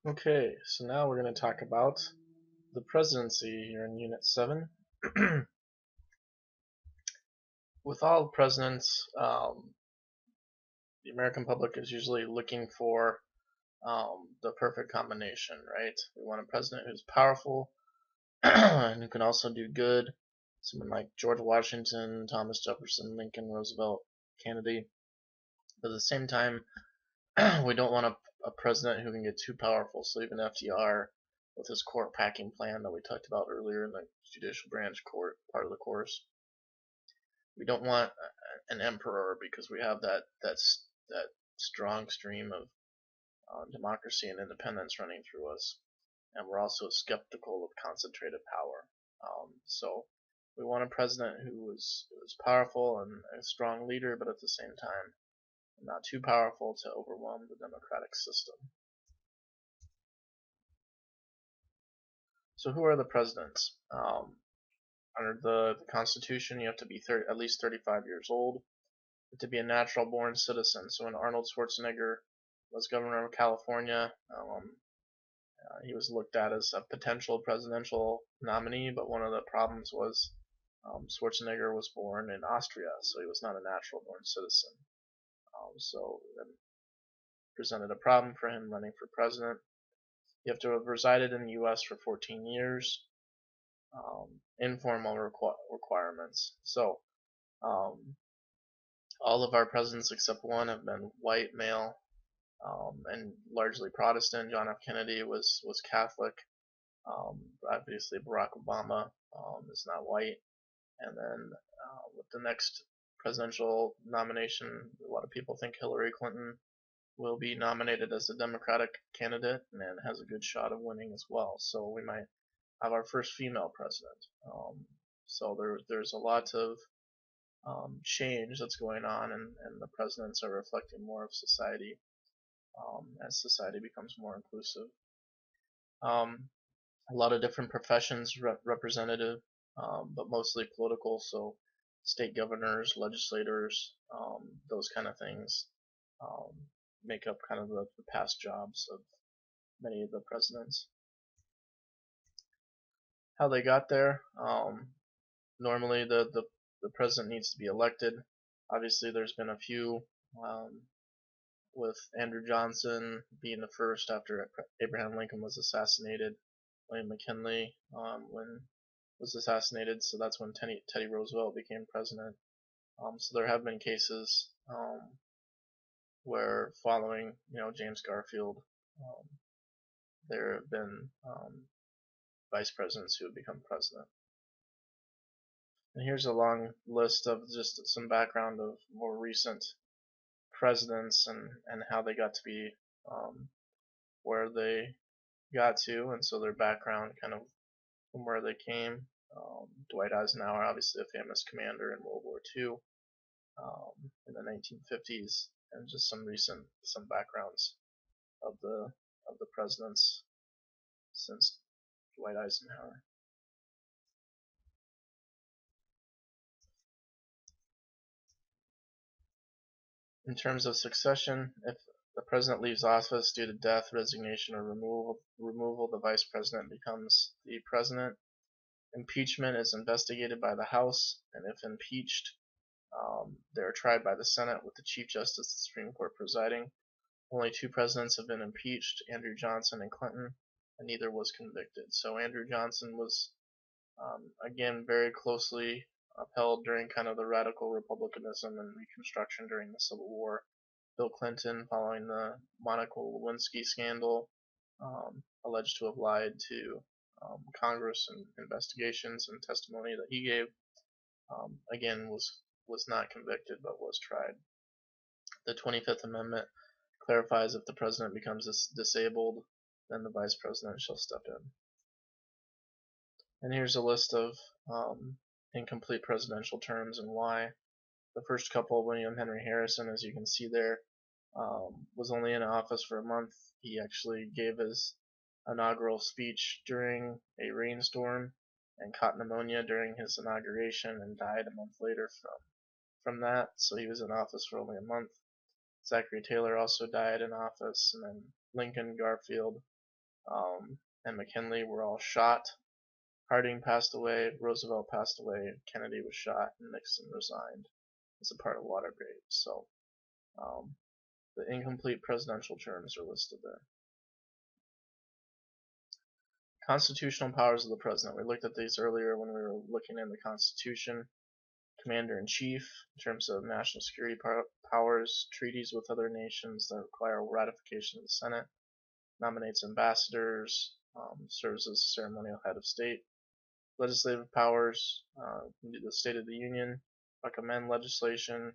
Okay, so now we're going to talk about the presidency here in Unit 7. With all presidents, the American public is usually looking for the perfect combination, right? We want a president who's powerful and who can also do good. Someone like George Washington, Thomas Jefferson, Lincoln, Roosevelt, Kennedy. But at the same time, we don't want a president who can get too powerful. So even FDR, with his court packing plan that we talked about earlier in the judicial branch court part of the course, we don't want an emperor because we have that strong stream of democracy and independence running through us, and we're also skeptical of concentrated power. So we want a president who is powerful and a strong leader, but at the same time not too powerful to overwhelm the democratic system. So who are the presidents? Under the Constitution, you have to be at least 35 years old. You have to be a natural born citizen. So when Arnold Schwarzenegger was governor of California, he was looked at as a potential presidential nominee, but one of the problems was Schwarzenegger was born in Austria, so he was not a natural born citizen. So that presented a problem for him running for president. You have to have resided in the U.S. for 14 years. Informal requirements. So all of our presidents except one have been white male and largely Protestant. John F. Kennedy was Catholic. Obviously, Barack Obama is not white. And then with the next presidential nomination, a lot of people think Hillary Clinton will be nominated as a Democratic candidate and has a good shot of winning as well. So we might have our first female president. So there's a lot of change that's going on, and the presidents are reflecting more of society as society becomes more inclusive. A lot of different professions representative, but mostly political. So state governors, legislators, those kind of things um, make up kind of the past jobs of many of the presidents. How they got there? Normally, the president needs to be elected. Obviously, there's been a few, with Andrew Johnson being the first after Abraham Lincoln was assassinated. William McKinley when was assassinated, so that's when Teddy Roosevelt became president. So there have been cases where following, James Garfield, um, there have been vice presidents who have become president. And here's a long list of just some background of more recent presidents and how they got to be where they got to, and so their background kind of from where they came. Dwight Eisenhower, obviously a famous commander in World War II in the 1950s, and just some backgrounds of the presidents since Dwight Eisenhower. In terms of succession, if the president leaves office due to death, resignation, or removal, the vice president becomes the president. Impeachment is investigated by the House, and if impeached, they are tried by the Senate with the Chief Justice of the Supreme Court presiding. Only two presidents have been impeached, Andrew Johnson and Clinton, and neither was convicted. So Andrew Johnson was, again, very closely upheld during kind of the radical republicanism and Reconstruction during the Civil War. Bill Clinton, following the Monica Lewinsky scandal, alleged to have lied to Congress and investigations and testimony that he gave, again was not convicted but was tried. The 25th Amendment clarifies if the president becomes disabled, then the vice president shall step in. And here's a list of incomplete presidential terms and why. The first couple, William Henry Harrison, as you can see there, was only in office for a month. He actually gave his inaugural speech during a rainstorm and caught pneumonia during his inauguration and died a month later from that. So he was in office for only a month. Zachary Taylor also died in office, and then Lincoln, Garfield, and McKinley were all shot. Harding passed away, Roosevelt passed away, Kennedy was shot, and Nixon resigned as a part of Watergate. So the incomplete presidential terms are listed there. Constitutional powers of the president. We looked at these earlier when we were looking in the Constitution. Commander-in-Chief, in terms of national security powers, treaties with other nations that require ratification of the Senate, nominates ambassadors, serves as ceremonial head of state. Legislative powers, the State of the Union, recommend legislation,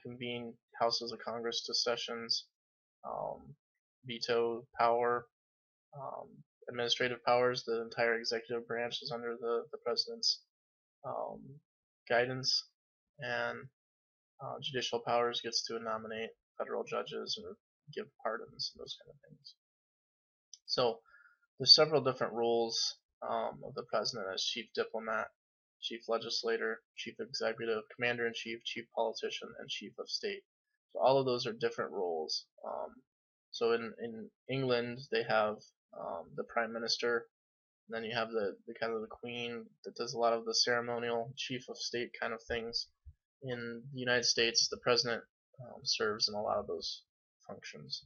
convene houses of Congress to sessions, veto power, administrative powers. The entire executive branch is under the president's guidance, and judicial powers gets to nominate federal judges or give pardons and those kind of things. So there's several different roles of the president as chief diplomat, chief legislator, chief executive, commander-in-chief, chief politician, and chief of state. So all of those are different roles. So in England they have the prime minister, and then you have the kind of the queen that does a lot of the ceremonial chief of state kind of things. In the United States, the president serves in a lot of those functions.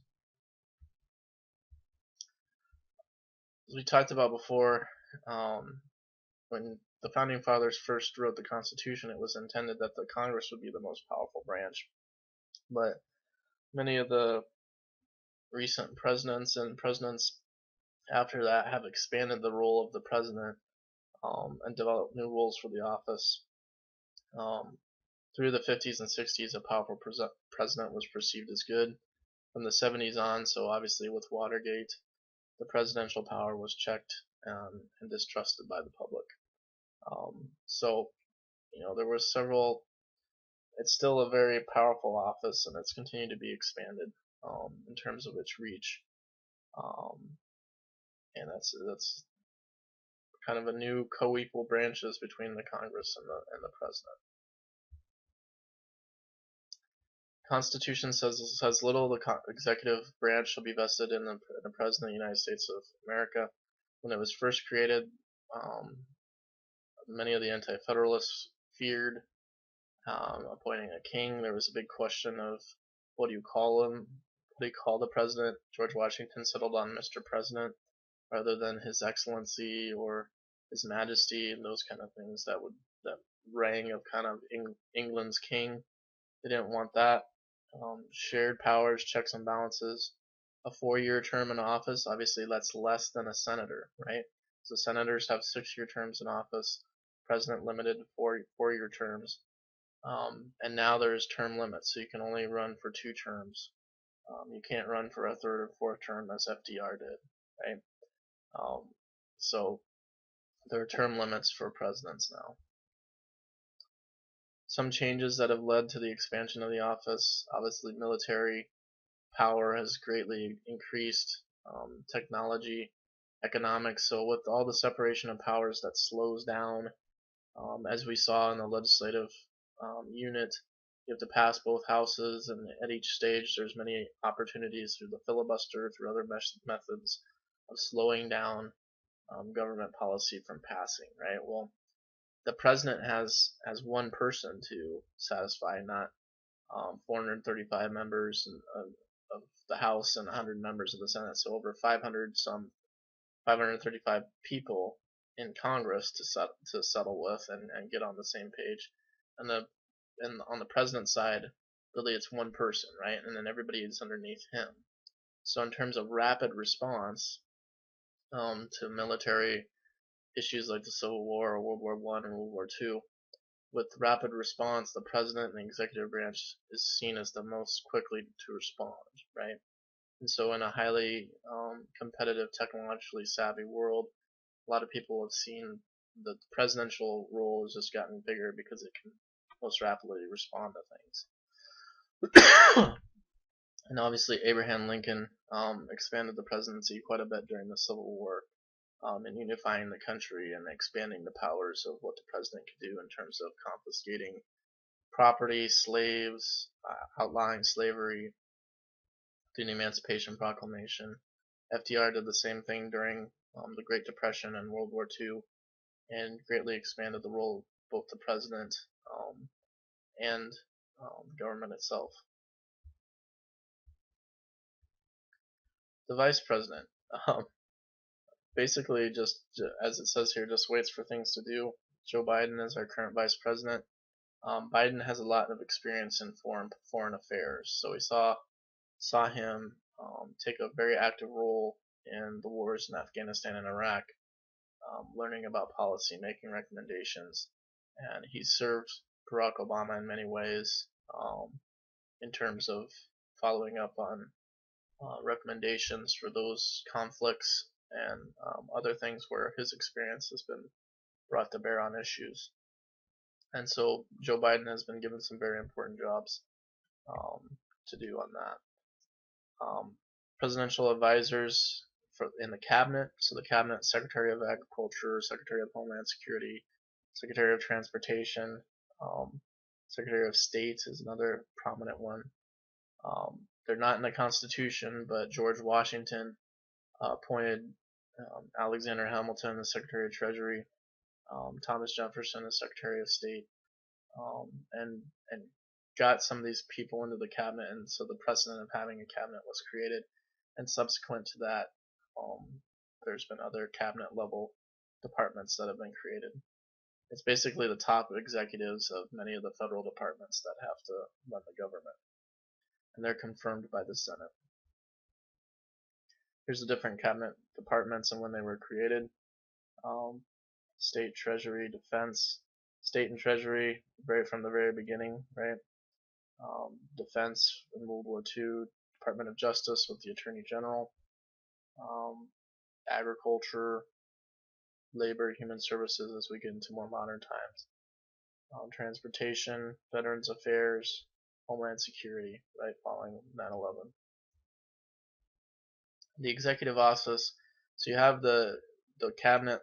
As we talked about before, when the founding fathers first wrote the Constitution, it was intended that the Congress would be the most powerful branch. But many of the recent presidents and presidents after that have expanded the role of the president and developed new rules for the office. Through the 50s and 60s, a powerful president was perceived as good. From the 70s on, so obviously with Watergate, the presidential power was checked and distrusted by the public. So, there were several. It's still a very powerful office, and it's continued to be expanded in terms of its reach. And that's kind of a new co-equal branches between the Congress and the president. Constitution says little. The executive branch shall be vested in the President of the United States of America. When it was first created, many of the anti-federalists feared appointing a king. There was a big question of what do you call him? What do you call the president? George Washington settled on Mr. President rather than His Excellency or His Majesty and those kind of things. That rang of kind of England's king. They didn't want that. Shared powers, checks and balances. A 4-year term in office, obviously that's less than a senator, right? So senators have 6-year terms in office. President limited to 4-year terms. And now there's term limits, so you can only run for 2 terms. You can't run for a 3rd or 4th term as FDR did, right? So there are term limits for presidents now. Some changes that have led to the expansion of the office. Obviously, military power has greatly increased. Technology, economics. So with all the separation of powers, that slows down. As we saw in the legislative unit, you have to pass both houses, and at each stage there's many opportunities through the filibuster, through other methods of slowing down government policy from passing, right? Well, the president has one person to satisfy, not 435 members of the House and 100 members of the Senate. So over 535 people in Congress to settle with and get on the same page. And on the president's side, really it's one person, right? And then everybody is underneath him. So in terms of rapid response to military issues like the Civil War or World War I and World War II, with rapid response, the president and the executive branch is seen as the most quickly to respond, right? And so in a highly competitive, technologically savvy world, a lot of people have seen that the presidential role has just gotten bigger because it can most rapidly respond to things. And obviously Abraham Lincoln expanded the presidency quite a bit during the Civil War in unifying the country and expanding the powers of what the president could do in terms of confiscating property, slaves, outlawing slavery, through the Emancipation Proclamation, FDR did the same thing during the Great Depression and World War II, and greatly expanded the role of both the president and government itself. The vice president, basically, just as it says here, just waits for things to do. Joe Biden is our current vice president. Biden has a lot of experience in foreign affairs, so we saw him take a very active role in the wars in Afghanistan and Iraq, learning about policy, making recommendations, and he served Barack Obama in many ways in terms of following up on recommendations for those conflicts and other things where his experience has been brought to bear on issues. And so Joe Biden has been given some very important jobs to do on that. Presidential advisors in the cabinet. So the cabinet: Secretary of Agriculture, Secretary of Homeland Security, Secretary of Transportation, Secretary of State is another prominent one. They're not in the Constitution, but George Washington appointed Alexander Hamilton as Secretary of Treasury, Thomas Jefferson as Secretary of State, and got some of these people into the cabinet, and so the precedent of having a cabinet was created. And subsequent to that, there's been other cabinet level departments that have been created. It's basically the top executives of many of the federal departments that have to run the government, and they're confirmed by the Senate. Here's the different cabinet departments and when they were created. State, Treasury, Defense. State and Treasury, from the very beginning, right? Defense in World War II, Department of Justice with the Attorney General, Agriculture, Labor, Human Services as we get into more modern times, Transportation, Veterans Affairs, Homeland Security, right, following 9/11. The Executive Office, so you have the cabinet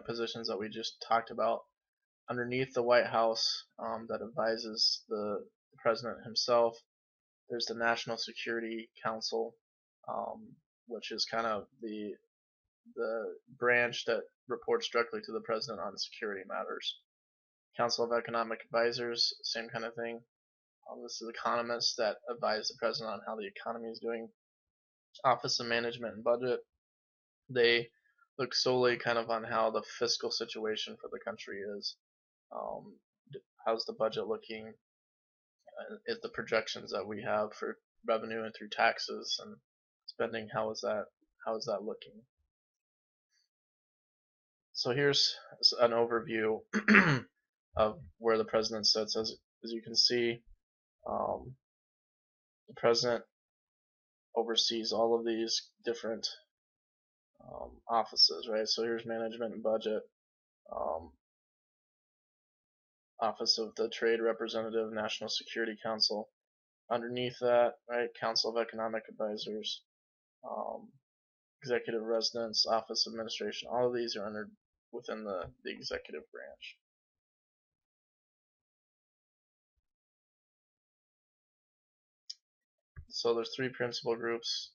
positions that we just talked about. Underneath the White House that advises the president himself, there's the National Security Council, which is kind of the branch that reports directly to the president on security matters. Council of Economic Advisors, same kind of thing. This is economists that advise the president on how the economy is doing. Office of Management and Budget, they look solely kind of on how the fiscal situation for the country is. How's the budget looking? Is the projections that we have for revenue and through taxes and spending, how is that looking? So here's an overview of where the president sits. As you can see, the president oversees all of these different offices, right? So here's Management and Budget, Office of the Trade Representative, National Security Council. Underneath that, right, Council of Economic Advisors, Executive Residence, Office of Administration. All of these are within the executive branch. So there's three principal groups: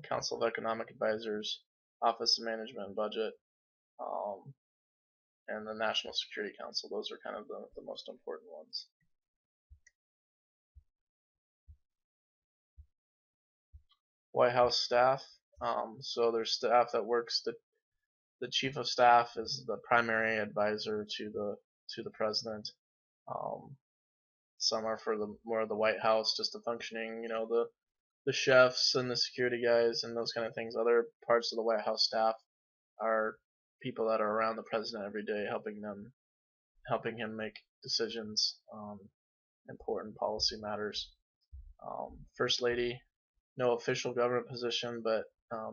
Council of Economic Advisors, Office of Management and Budget, and the National Security Council. Those are kind of the most important ones. White House staff. So there's staff that works. The Chief of Staff is the primary advisor to the president. Some are for more of the White House, just the functioning, the chefs and the security guys and those kind of things. Other parts of the White House staff are people that are around the president every day, helping him make decisions on important policy matters. First Lady, no official government position, but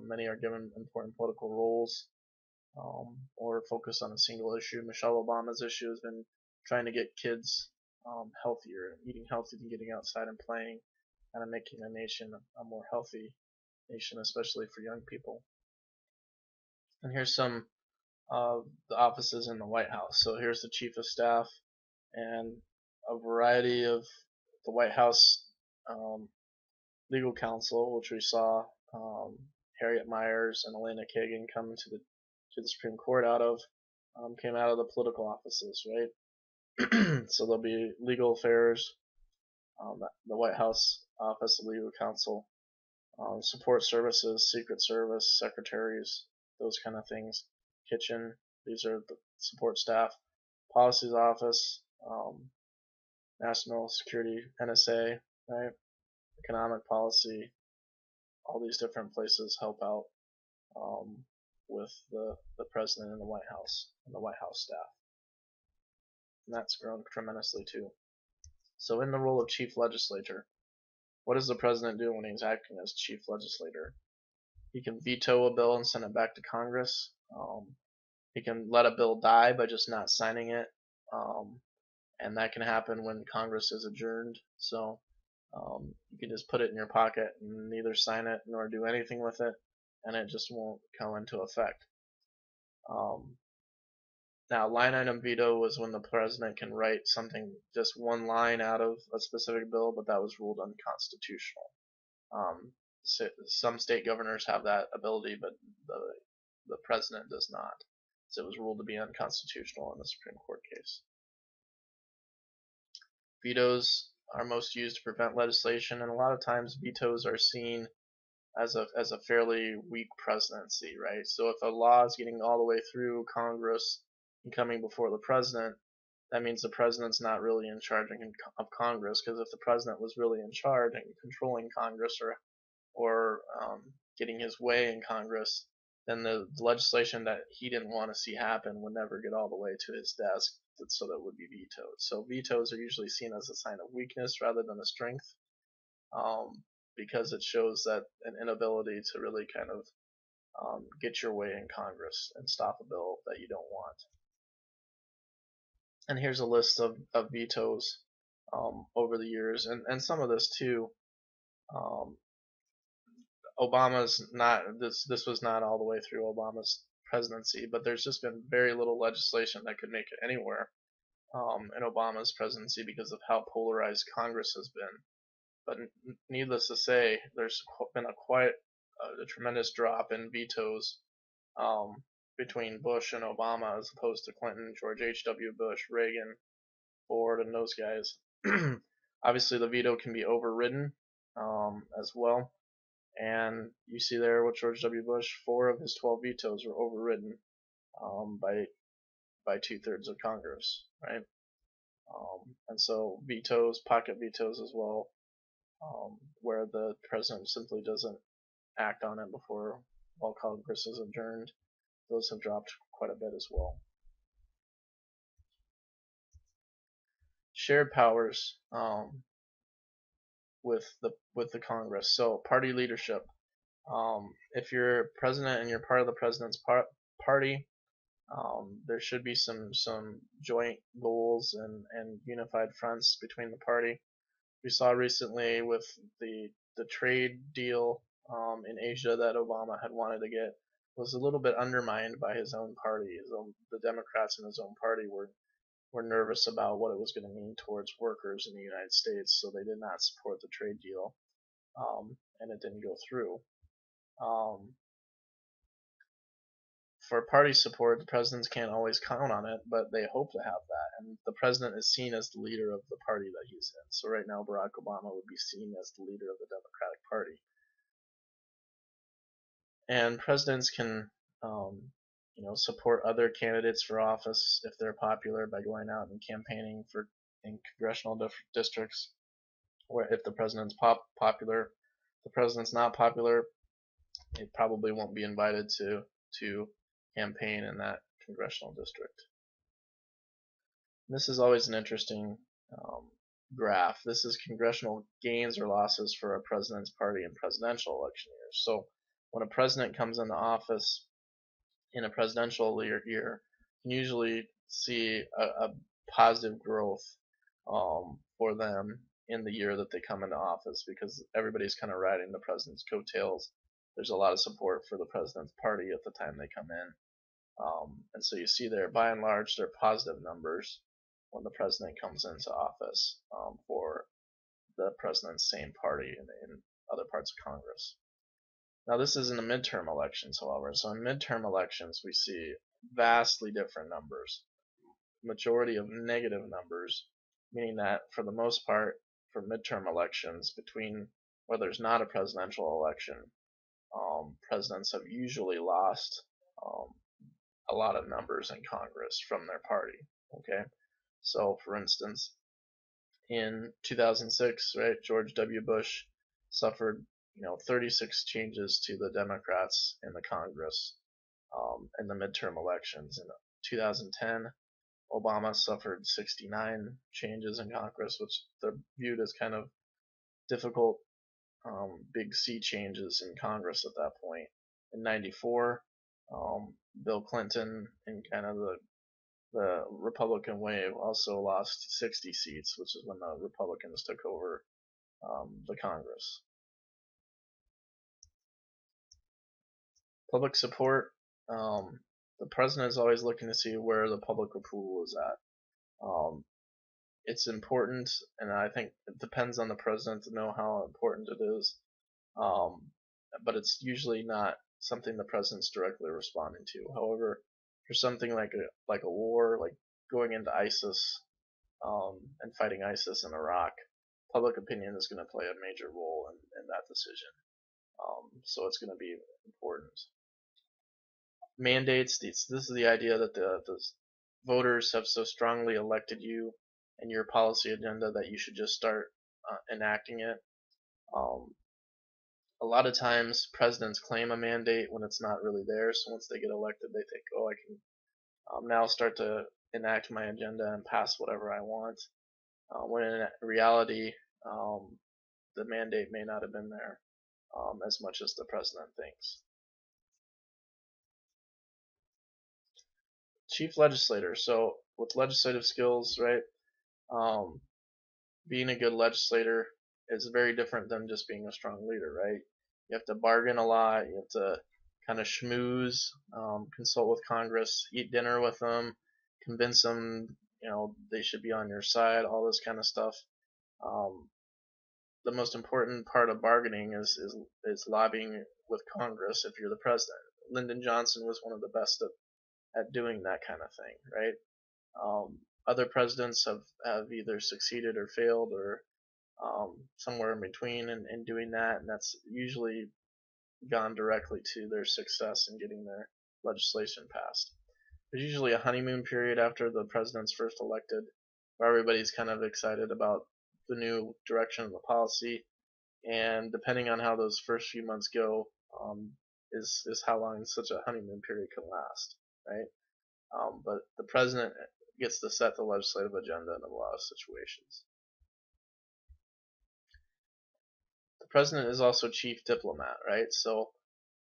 many are given important political roles or focus on a single issue. Michelle Obama's issue has been trying to get kids healthier, eating healthy and getting outside and playing, kind of making a nation a more healthy nation, especially for young people. And here's some of the offices in the White House. So here's the Chief of Staff and a variety of the White House legal counsel, which we saw, Harriet Miers and Elena Kagan come to the Supreme Court came out of the political offices, right? So there'll be legal affairs, the White House Office of Legal Counsel, support services, Secret Service, secretaries, those kind of things, kitchen, these are the support staff, policies office, national security, NSA, right? Economic policy, all these different places help out with the president and the White House and the White House staff. And that's grown tremendously too. So in the role of chief legislator, what does the president do when he's acting as chief legislator? He can veto a bill and send it back to Congress. He can let a bill die by just not signing it, and that can happen when Congress is adjourned. So you can just put it in your pocket and neither sign it nor do anything with it, and it just won't come into effect. Now, line item veto was when the president can write something, just one line out of a specific bill, but that was ruled unconstitutional. Some state governors have that ability, but the president does not. So it was ruled to be unconstitutional in the Supreme Court case. Vetoes are most used to prevent legislation, and a lot of times vetoes are seen as a fairly weak presidency, right? So if a law is getting all the way through Congress and coming before the president, that means the president's not really in charge of Congress, because if the president was really in charge and controlling Congress or getting his way in Congress, then the legislation that he didn't want to see happen would never get all the way to his desk, so that would be vetoed. So vetoes are usually seen as a sign of weakness rather than a strength, because it shows that an inability to really kind of get your way in Congress and stop a bill that you don't want. And here's a list of vetoes over the years, and some of this too. Obama's not this was not all the way through Obama's presidency, but there's just been very little legislation that could make it anywhere in Obama's presidency because of how polarized Congress has been. But needless to say, there's been a tremendous drop in vetoes between Bush and Obama, as opposed to Clinton, George H.W. Bush, Reagan, Ford, and those guys. Obviously, the veto can be overridden as well. And you see there with George W. Bush, 4 of his 12 vetoes were overridden by 2/3 of Congress, right? And so vetoes, pocket vetoes as well, where the president simply doesn't act on it while Congress is adjourned, those have dropped quite a bit as well. Shared powers with the Congress. So party leadership. If you're president and you're part of the president's party, there should be some joint goals and unified fronts between the party. We saw recently with the trade deal in Asia that Obama had wanted to get was a little bit undermined by his own party. The Democrats in his own party were nervous about what it was going to mean towards workers in the United States, so they did not support the trade deal, and it didn't go through. For party support, the presidents can't always count on it, but they hope to have that. And the president is seen as the leader of the party that he's in. So right now, Barack Obama would be seen as the leader of the Democratic Party. And presidents can, support other candidates for office if they're popular by going out and campaigning in congressional districts. Where if the president's popular, the president's not popular, he probably won't be invited to campaign in that congressional district. This is always an interesting graph. This is congressional gains or losses for a president's party in presidential election years. So when a president comes into office in a presidential year, you can usually see a positive growth for them in the year that they come into office, because everybody's kind of riding the president's coattails. There's a lot of support for the president's party at the time they come in. And so you see there, by and large, they're positive numbers when the president comes into office for the president's same party in other parts of Congress. Now this is in the midterm elections, however. So in midterm elections, we see vastly different numbers, majority of negative numbers, meaning that for the most part, for midterm elections, between where there's not a presidential election, presidents have usually lost um, a lot of numbers in Congress from their party. Okay, so for instance, in 2006, right, George W. Bush suffered 36 changes to the Democrats in the Congress in the midterm elections. In 2010, Obama suffered 69 changes in Congress, which they're viewed as kind of difficult, big C changes in Congress at that point. In '94, Bill Clinton, in kind of the Republican wave, also lost 60 seats, which is when the Republicans took over the Congress. Public support. The president is always looking to see where the public approval is at. It's important, and I think it depends on the president to know how important it is. But it's usually not something the president's directly responding to. However, for something like a war, like going into ISIS and fighting ISIS in Iraq, public opinion is going to play a major role in that decision. So it's going to be important. Mandates. This is the idea that the voters have so strongly elected you and your policy agenda that you should just start enacting it. Um, a lot of times presidents claim a mandate when it's not really there. So once they get elected, they think, oh, I can now start to enact my agenda and pass whatever I want. When in reality, the mandate may not have been there as much as the president thinks. Chief legislator. So with legislative skills, right? Um, being a good legislator is very different than just being a strong leader, right? You have to bargain a lot. You have to kind of schmooze, consult with Congress, eat dinner with them, convince them, they should be on your side, all this kind of stuff. Um, the most important part of bargaining is lobbying with Congress if you're the president. Lyndon Johnson was one of the best at doing that kind of thing, right? Other presidents have either succeeded or failed or somewhere in between in doing that, and that's usually gone directly to their success in getting their legislation passed. There's usually a honeymoon period after the president's first elected where everybody's kind of excited about the new direction of the policy, and depending on how those first few months go, is how long such a honeymoon period can last, right? But the president gets to set the legislative agenda in a lot of situations. The president is also chief diplomat, right? So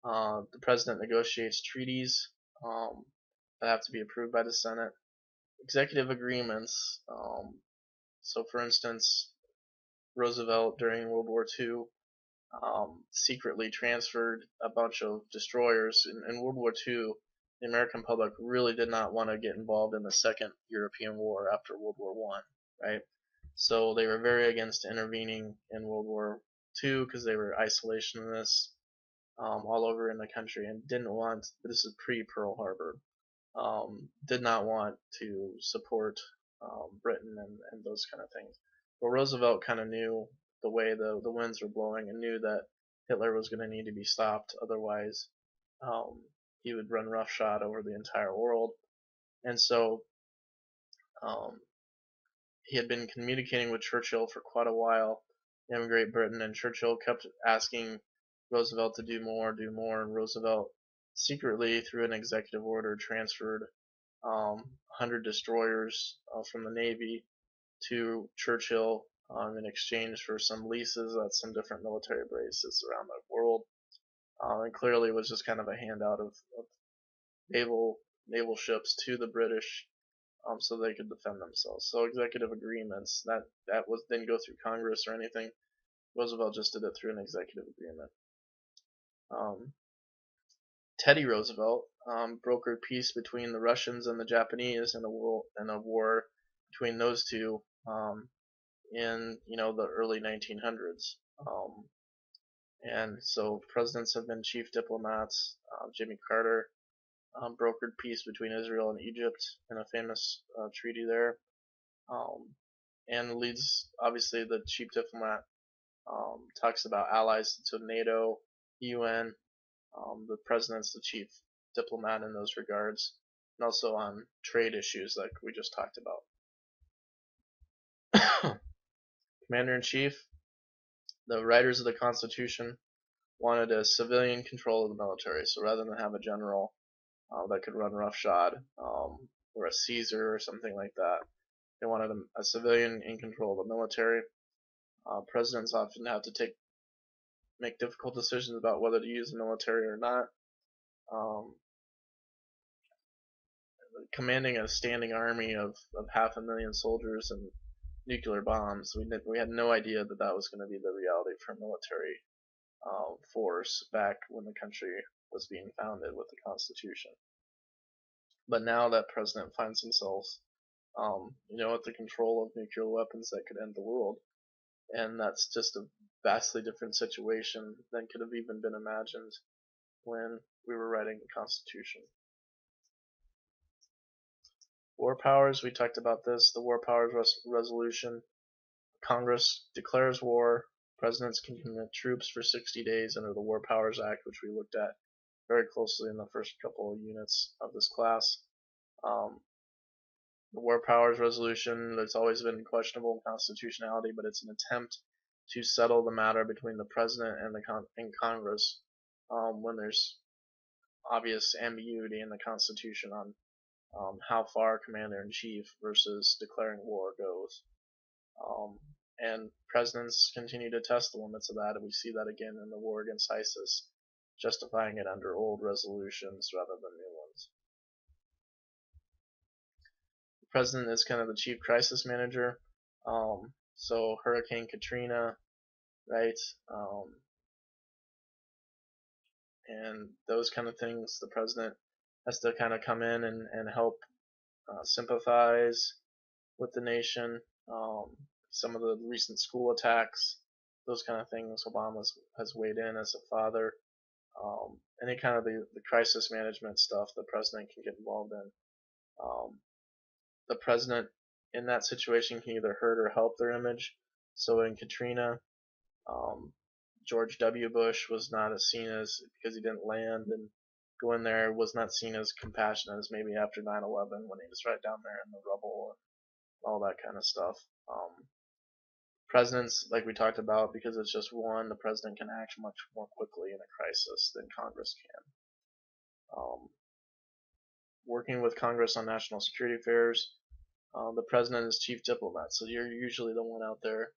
the president negotiates treaties that have to be approved by the Senate. Executive agreements. So, for instance, Roosevelt during World War II secretly transferred a bunch of destroyers. In World War II, the American public really did not want to get involved in the Second European War after World War One, right? So they were very against intervening in World War II because they were isolationists all over in the country and didn't want. This is pre-Pearl Harbor. Did not want to support Britain and those kind of things. But Roosevelt kind of knew the way the winds were blowing and knew that Hitler was going to need to be stopped. Otherwise, um, he would run roughshod over the entire world. And so um, he had been communicating with Churchill for quite a while in Great Britain, and Churchill kept asking Roosevelt to do more, and Roosevelt secretly, through an executive order, transferred 100 destroyers from the Navy to Churchill in exchange for some leases at some different military bases around the world. And clearly it was just kind of a handout of naval ships to the British so they could defend themselves. So executive agreements that was didn't go through Congress or anything. Roosevelt just did it through an executive agreement. Teddy Roosevelt brokered peace between the Russians and the Japanese in a war between those two in the early 1900s. And so presidents have been chief diplomats. Jimmy Carter brokered peace between Israel and Egypt in a famous treaty there, um, and leads, obviously, the chief diplomat talks about allies to NATO, UN. The president's the chief diplomat in those regards, and also on trade issues like we just talked about. Commander-in-Chief, the writers of the Constitution wanted a civilian control of the military, so rather than have a general that could run roughshod, or a Caesar or something like that, they wanted a civilian in control of the military. Presidents often have to make difficult decisions about whether to use the military or not. Um, Commanding a standing army of 500,000 soldiers and nuclear bombs, we had no idea that that was going to be the reality for military force back when the country was being founded with the Constitution. But now that president finds himself, at the control of nuclear weapons that could end the world, and that's just a vastly different situation than could have even been imagined when we were writing the Constitution. War powers, we talked about this, the War Powers Resolution. Congress declares war. Presidents can commit troops for 60 days under the War Powers Act, which we looked at very closely in the first couple of units of this class. The War Powers Resolution, there's always been questionable constitutionality, but it's an attempt to settle the matter between the president and Congress when there's obvious ambiguity in the Constitution on how far commander-in-chief versus declaring war goes. And presidents continue to test the limits of that, and we see that again in the war against ISIS, justifying it under old resolutions rather than new ones. The president is kind of the chief crisis manager. So Hurricane Katrina, right? And those kind of things, the president has to kind of come in and help sympathize with the nation. Some of the recent school attacks, those kind of things, Obama has weighed in as a father. Any kind of the crisis management stuff the president can get involved in. The president in that situation can either hurt or help their image. So in Katrina, George W. Bush was not as seen as, because he didn't land and go in there, was not seen as compassionate as maybe after 9/11 when he was right down there in the rubble and all that kind of stuff. Presidents, like we talked about, because it's just one, the president can act much more quickly in a crisis than Congress can. Working with Congress on national security affairs, the president is chief diplomat, so you're usually the one out there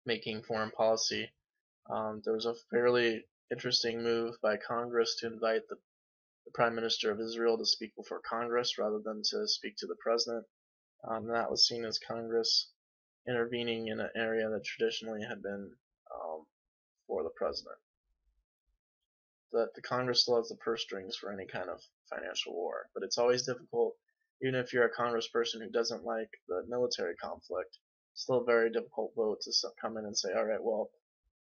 making foreign policy. There was a fairly interesting move by Congress to invite the Prime Minister of Israel to speak before Congress rather than to speak to the president. That was seen as Congress intervening in an area that traditionally had been for the president. The Congress still has the purse strings for any kind of financial war, but it's always difficult, even if you're a congressperson who doesn't like the military conflict, still a very difficult vote to come in and say, all right, well,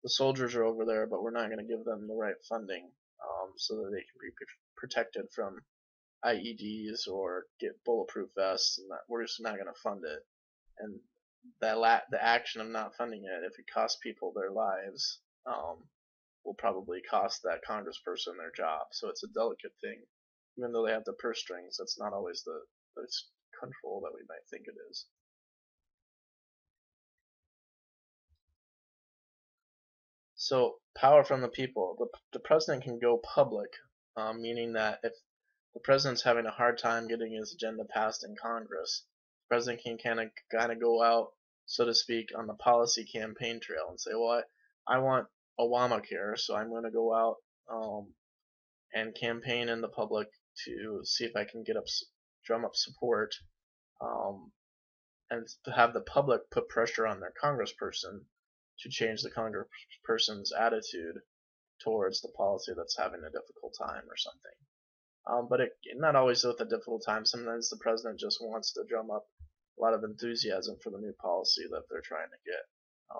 the soldiers are over there, but we're not going to give them the right funding so that they can be protected from IEDs or get bulletproof vests, and that we're just not going to fund it. And the action of not funding it, if it costs people their lives, will probably cost that congressperson their job. So it's a delicate thing. Even though they have the purse strings, that's not always the control that we might think it is. So power from the people. The president can go public, meaning that if the president's having a hard time getting his agenda passed in Congress, the president can kind of go out, so to speak, on the policy campaign trail and say, well, I want Obamacare, so I'm going to go out and campaign in the public to see if I can drum up support, and to have the public put pressure on their congressperson to change the congressperson's attitude towards the policy that's having a difficult time or something. But not always with a difficult time. Sometimes the president just wants to drum up a lot of enthusiasm for the new policy that they're trying to get.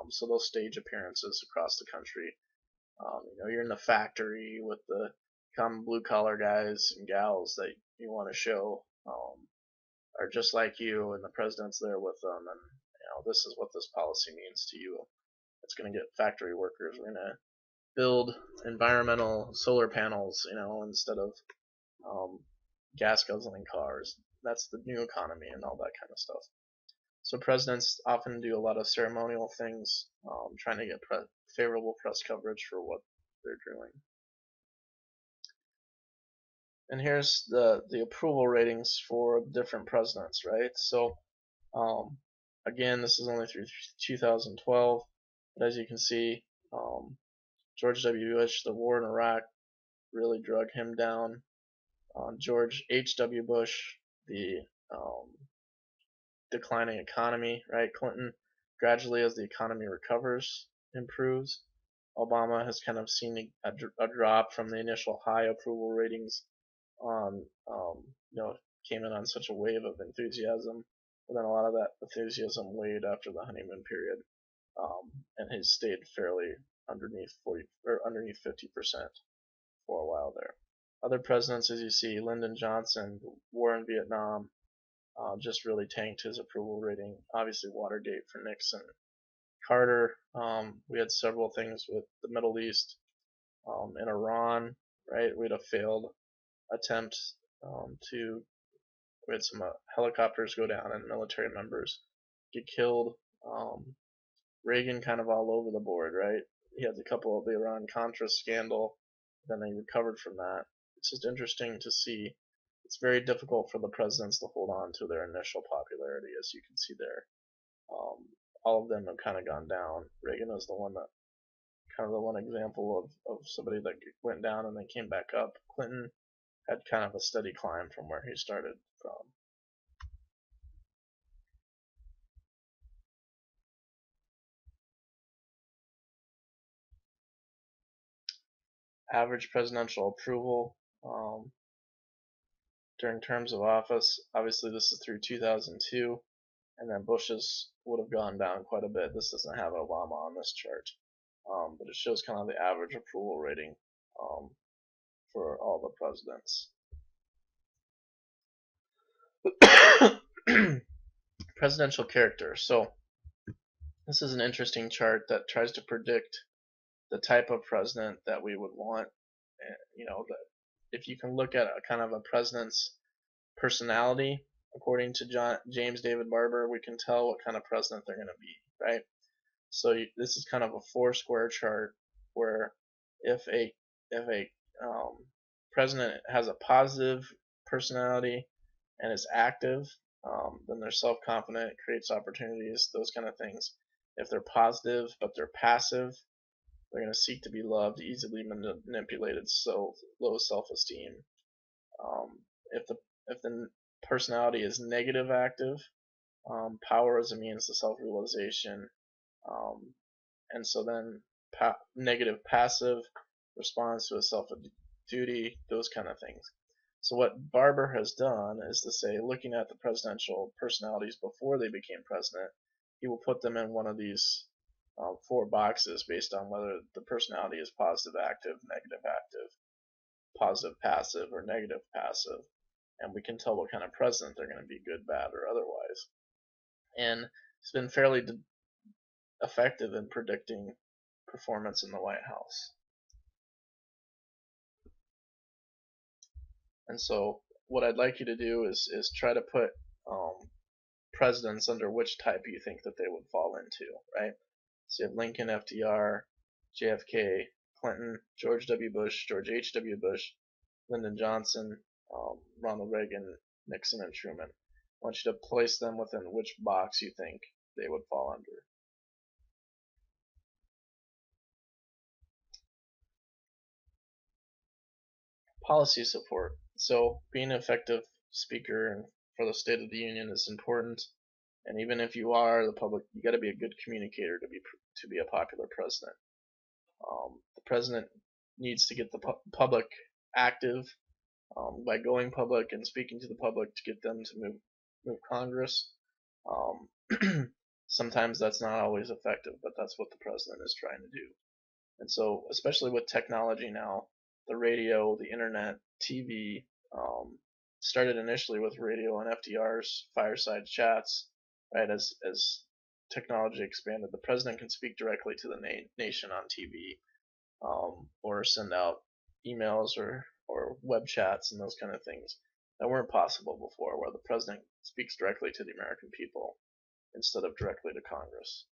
So they'll stage appearances across the country. You're in the factory with the common blue collar guys and gals that you want to show are just like you, and the president's there with them, and this is what this policy means to you. It's going to get factory workers. We're going to build environmental solar panels, instead of um, gas guzzling cars. That's the new economy and all that kind of stuff. So presidents often do a lot of ceremonial things, trying to get favorable press coverage for what they're doing. And here's the approval ratings for different presidents, right? So again, this is only through 2012, but as you can see, George W. Bush, the war in Iraq really drug him down. George H.W. Bush, the declining economy, right? Clinton, gradually as the economy recovers, improves. Obama has kind of seen a drop from the initial high approval ratings on, came in on such a wave of enthusiasm, but then a lot of that enthusiasm waned after the honeymoon period, and has stayed fairly underneath 50% for a while there. Other presidents, as you see, Lyndon Johnson, war in Vietnam, just really tanked his approval rating. Obviously, Watergate for Nixon. Carter, we had several things with the Middle East and Iran, right? We had a failed attempt to, we had some helicopters go down and military members get killed. Reagan kind of all over the board, right? He had a couple of the Iran-Contra scandal, then he recovered from that. It's just interesting to see. It's very difficult for the presidents to hold on to their initial popularity, as you can see there. All of them have kind of gone down. Reagan is the one example of somebody that went down and then came back up. Clinton had kind of a steady climb from where he started from. Average presidential approval during terms of office. Obviously, this is through 2002, and then Bush's would have gone down quite a bit. This doesn't have Obama on this chart, but it shows kind of the average approval rating for all the presidents. Presidential character. So this is an interesting chart that tries to predict the type of president that we would want. That if you can look at a kind of a president's personality, according to James David Barber, we can tell what kind of president they're going to be, right? So this is kind of a four-square chart where if a president has a positive personality and is active, then they're self-confident, creates opportunities, those kind of things. If they're positive but they're passive, they're going to seek to be loved, easily manipulated, so low self-esteem. If the personality is negative active, power as a means to self-realization, and so then negative passive response to a self-duty, those kind of things. So what Barber has done is to say, looking at the presidential personalities before they became president, he will put them in one of these four boxes based on whether the personality is positive active, negative active, positive passive, or negative passive. And we can tell what kind of president they're going to be, good, bad, or otherwise. And it's been fairly effective in predicting performance in the White House. And so what I'd like you to do is try to put presidents under which type you think that they would fall into, right? So you have Lincoln, FDR, JFK, Clinton, George W. Bush, George H.W. Bush, Lyndon Johnson, Ronald Reagan, Nixon, and Truman. I want you to place them within which box you think they would fall under. Policy support. So being an effective speaker for the State of the Union is important. And even if you are the public, you got to be a good communicator to be a popular president. The president needs to get the public active by going public and speaking to the public to get them to move Congress. Sometimes that's not always effective, but that's what the president is trying to do. And so, especially with technology now, the radio, the internet, TV, started initially with radio and FDR's fireside chats, right? As technology expanded, the president can speak directly to the nation on TV, or send out emails or web chats and those kind of things that weren't possible before, where the president speaks directly to the American people instead of directly to Congress.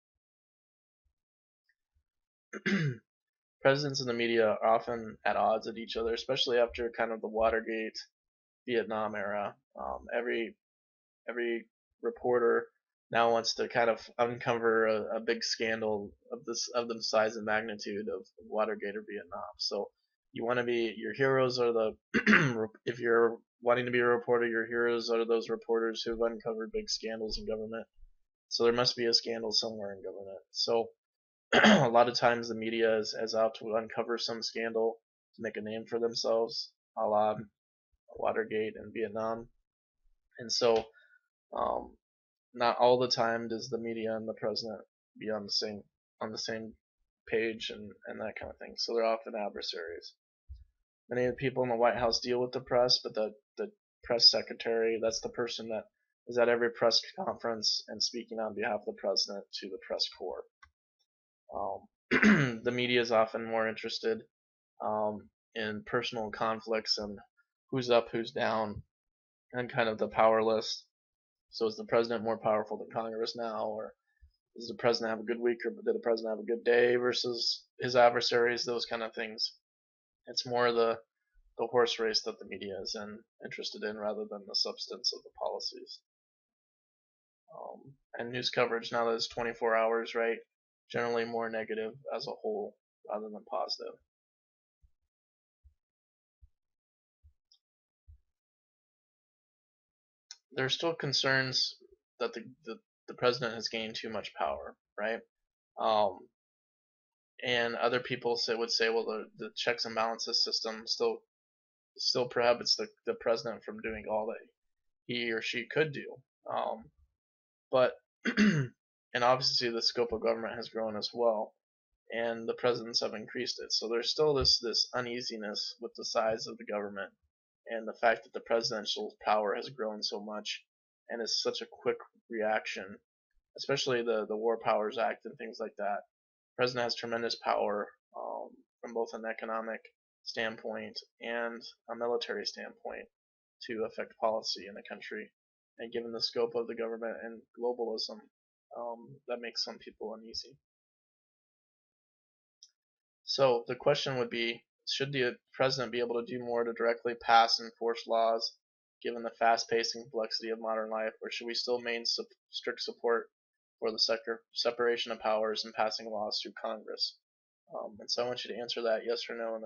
Presidents and the media are often at odds with each other, especially after kind of the Watergate, Vietnam era. Every reporter now wants to kind of uncover a big scandal of the size and magnitude of Watergate or Vietnam. So you want to be your heroes are the if you're wanting to be a reporter, your heroes are those reporters who've uncovered big scandals in government. So there must be a scandal somewhere in government. So a lot of times the media is out to uncover some scandal to make a name for themselves, a la Watergate and Vietnam. And so um, not all the time does the media and the president be on the same page and that kind of thing. So they're often adversaries. Many of the people in the White House deal with the press, but the press secretary, that's the person that is at every press conference and speaking on behalf of the president to the press corps. The media is often more interested in personal conflicts and who's up, who's down, and kind of the power list. So is the president more powerful than Congress now, or does the president have a good week, or did the president have a good day versus his adversaries? Those kind of things. It's more the horse race that the media is interested in rather than the substance of the policies. And news coverage now that it's 24 hours, right? Generally more negative as a whole rather than positive. There's still concerns that the president has gained too much power, right? Um, and other people would say, well, the checks and balances system still prohibits the president from doing all that he or she could do. But and obviously the scope of government has grown as well, and the presidents have increased it. So there's still this uneasiness with the size of the government and the fact that the presidential power has grown so much and is such a quick reaction, especially the War Powers Act and things like that. The president has tremendous power from both an economic standpoint and a military standpoint to affect policy in the country. And given the scope of the government and globalism, that makes some people uneasy. So the question would be, should the president be able to do more to directly pass and enforce laws given the fast-paced and complexity of modern life, or should we still maintain strict support for the separation of powers and passing laws through Congress? And so I want you to answer that yes or no in the